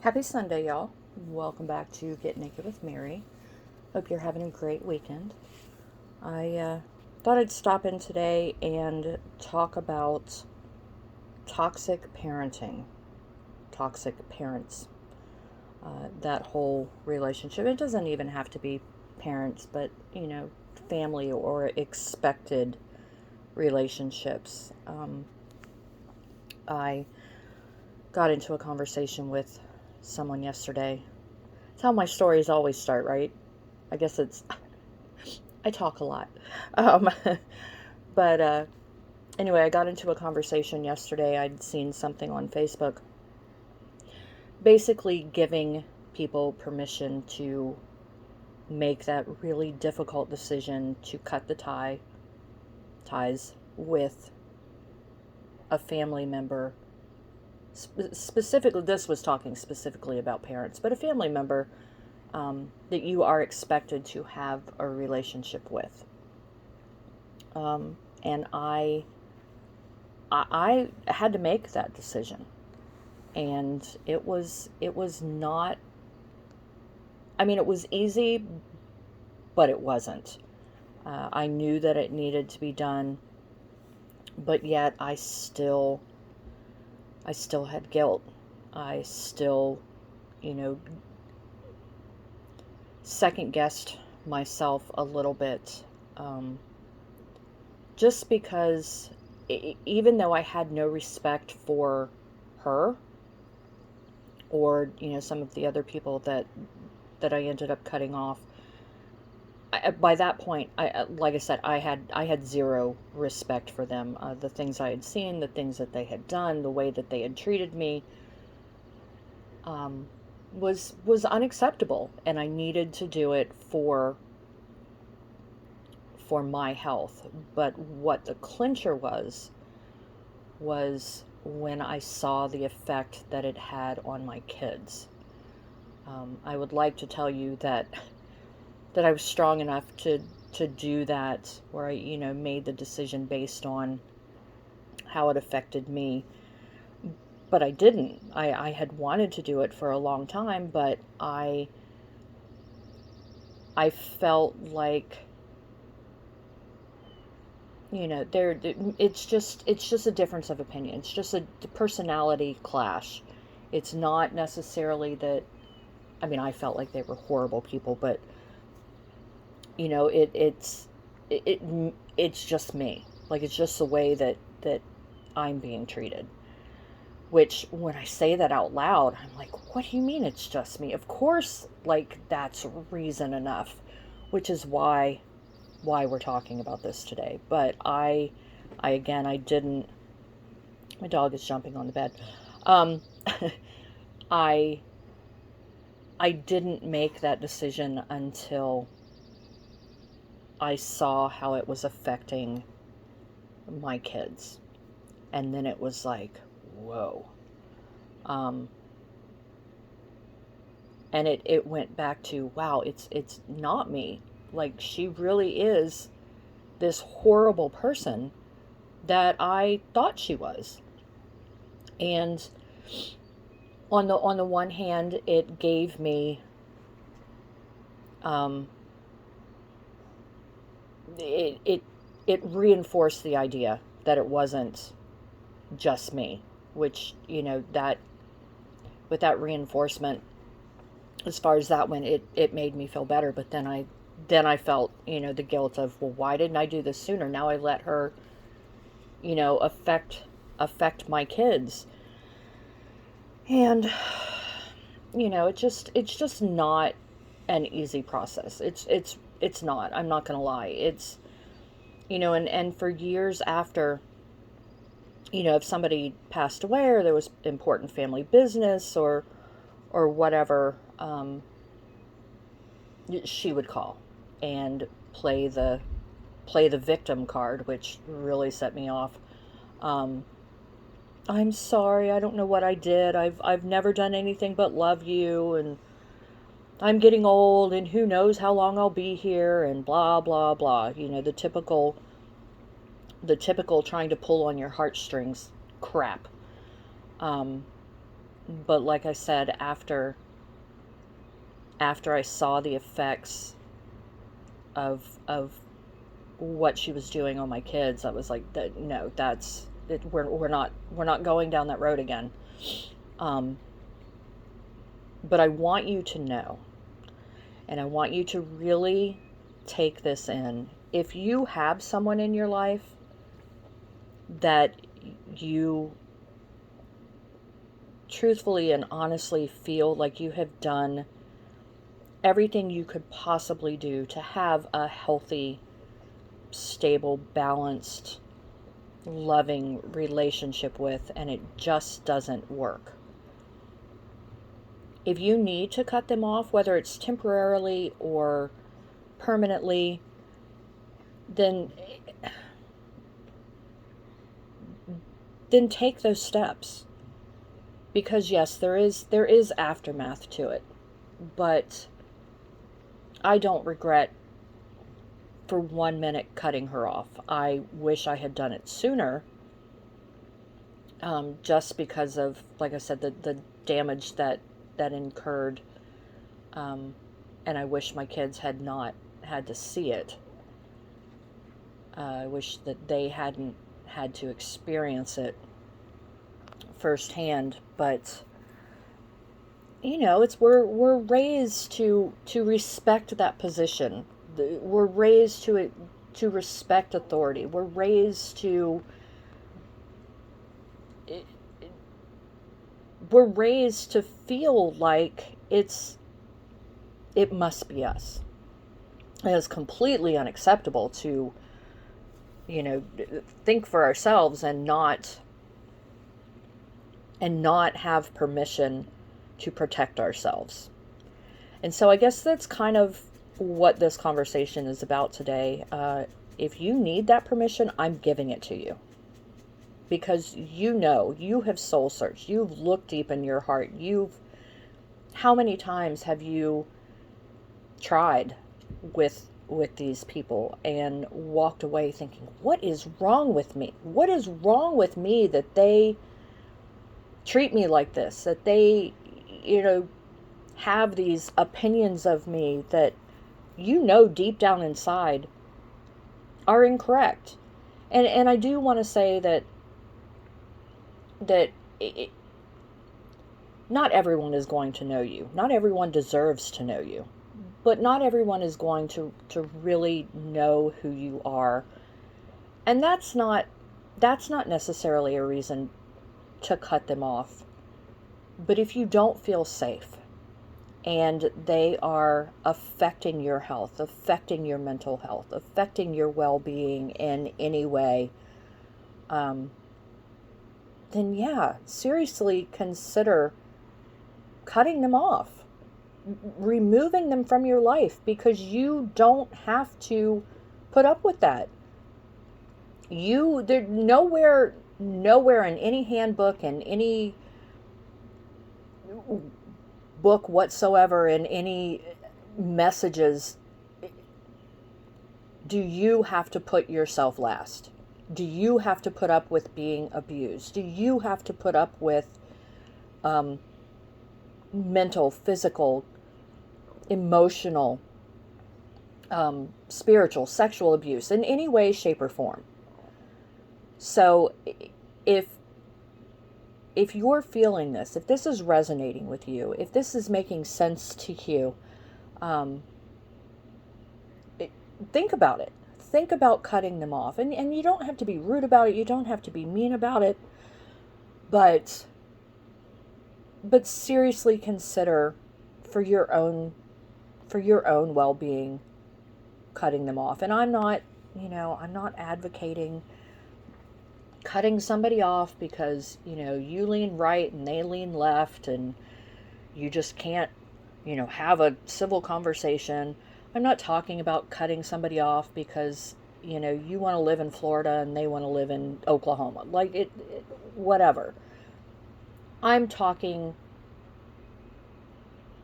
Happy Sunday, y'all. Welcome back to Get Naked with Mary. Hope you're having a great weekend. I thought I'd stop in today and talk about toxic parenting, toxic parents, that whole relationship. It doesn't even have to be parents, but, family or expected relationships. I got into a conversation with someone yesterday. It's how my stories always start, right? I guess I talk a lot. Um, but anyway, I got into a conversation yesterday. I'd seen something on Facebook basically giving people permission to make that really difficult decision to cut the ties with a family member. Specifically, this was talking specifically about parents, but a family member that you are expected to have a relationship with. And I had to make that decision, and it was not. I mean, it was easy, but it wasn't. I knew that it needed to be done, but yet I still had guilt. I still, you know, second guessed myself a little bit, just because even though I had no respect for her or some of the other people that I ended up cutting off, by that point, like I said, I had zero respect for them. The things I had seen, the things that they had done, the way that they had treated me, um, was unacceptable, and I needed to do it for my health. But what the clincher was when I saw the effect that it had on my kids. I would like to tell you that I was strong enough to do that, where I made the decision based on how it affected me. But I didn't. I had wanted to do it for a long time, but I felt like there it's just a difference of opinion. It's just a personality clash. It's not necessarily that. I mean, I felt like they were horrible people, but it's just me. Like, it's just the way that I'm being treated. Which, when I say that out loud, I'm like, what do you mean it's just me? Of course, like, that's reason enough, which is why we're talking about this today. But I again, I didn't. My dog is jumping on the bed. Um, I I didn't make that decision until I saw how it was affecting my kids, and then it was like, whoa. Um, and it went back to, wow, it's not me. Like, she really is this horrible person that I thought she was. And on the one hand, it gave me, um, it it it reinforced the idea that it wasn't just me, which that with that reinforcement, as far as that went, it made me feel better. But then I felt the guilt of, well, why didn't I do this sooner? Now I let her affect my kids. And it's just not an easy process. It's not. I'm not going to lie. It's and for years after, if somebody passed away or there was important family business or whatever, she would call and play the victim card, which really set me off. Um, I'm sorry, I don't know what I did. I've never done anything but love you, and I'm getting old, and who knows how long I'll be here, and blah blah blah. The typical trying to pull on your heartstrings crap. Um, But like I said, after I saw the effects of what she was doing on my kids, I was like, that no, that's it, we're not going down that road again. Um, but I want you to know, and I want you to really take this in. If you have someone in your life that you truthfully and honestly feel like you have done everything you could possibly do to have a healthy, stable, balanced, loving relationship with, and it just doesn't work. If you need to cut them off, whether it's temporarily or permanently, then take those steps. Because yes, there is aftermath to it. But I don't regret for 1 minute cutting her off. I wish I had done it sooner, just because of, like I said, the damage that incurred, and I wish my kids had not had to see it. I wish that they hadn't had to experience it firsthand. But it's we're raised to respect that position. We're raised to respect authority. We're raised to feel like it must be us. It is completely unacceptable to think for ourselves and not have permission to protect ourselves. And so I guess that's kind of what this conversation is about today. If you need that permission, I'm giving it to you. Because you have soul searched. You've looked deep in your heart. How many times have you tried with these people and walked away thinking, what is wrong with me? What is wrong with me that they treat me like this? That they, have these opinions of me that deep down inside are incorrect. And I do want to say that not everyone is going to know you. Not everyone deserves to know you. But not everyone is going to really know who you are. And that's not necessarily a reason to cut them off. But if you don't feel safe and they are affecting your health, affecting your mental health, affecting your well-being in any way, then yeah, seriously consider cutting them off, removing them from your life, because you don't have to put up with that. There's nowhere in any handbook, in any book whatsoever, in any messages, do you have to put yourself last? Do you have to put up with being abused? Do you have to put up with mental, physical, emotional, spiritual, sexual abuse in any way, shape, or form? So if you're feeling this, if this is resonating with you, if this is making sense to you, think about it. Think about cutting them off. And you don't have to be rude about it. You don't have to be mean about it. But seriously consider for your own well-being, cutting them off. And I'm not advocating cutting somebody off because, you lean right and they lean left and you just can't, have a civil conversation. I'm not talking about cutting somebody off because, you want to live in Florida and they want to live in Oklahoma. Like whatever. I'm talking,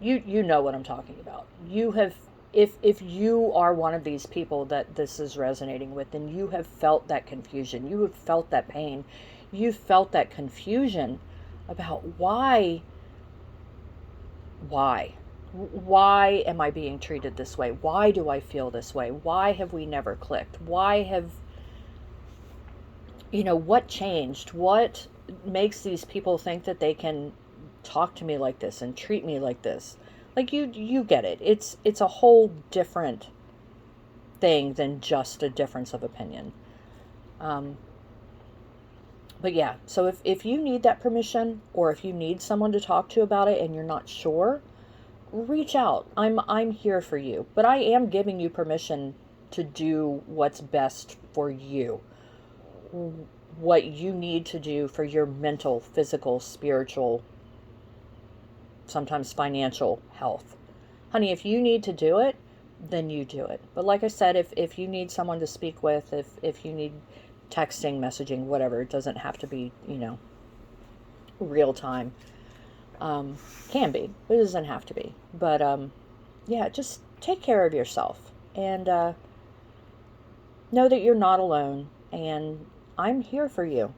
you know what I'm talking about. You have, if you are one of these people that this is resonating with, then you have felt that confusion. You have felt that pain. You felt that confusion about why am I being treated this way? Why do I feel this way? Why have we never clicked? Why have, what changed? What makes these people think that they can talk to me like this and treat me like this? Like, you get it. It's a whole different thing than just a difference of opinion. Um, but yeah, so if you need that permission, or if you need someone to talk to about it and you're not sure, reach out. I'm here for you. But I am giving you permission to do what's best for you. What you need to do for your mental, physical, spiritual, sometimes financial health. Honey, if you need to do it, then you do it. But like I said, if you need someone to speak with, if you need texting, messaging, whatever, it doesn't have to be, real time. Can be, but it doesn't have to be. But yeah, just take care of yourself, and know that you're not alone, and I'm here for you.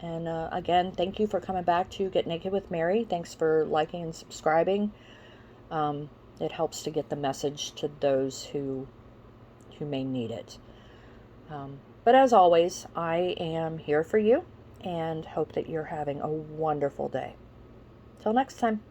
And again, thank you for coming back to Get Naked with Mary. Thanks for liking and subscribing. It helps to get the message to those who may need it. But as always, I am here for you, and hope that you're having a wonderful day. Till next time.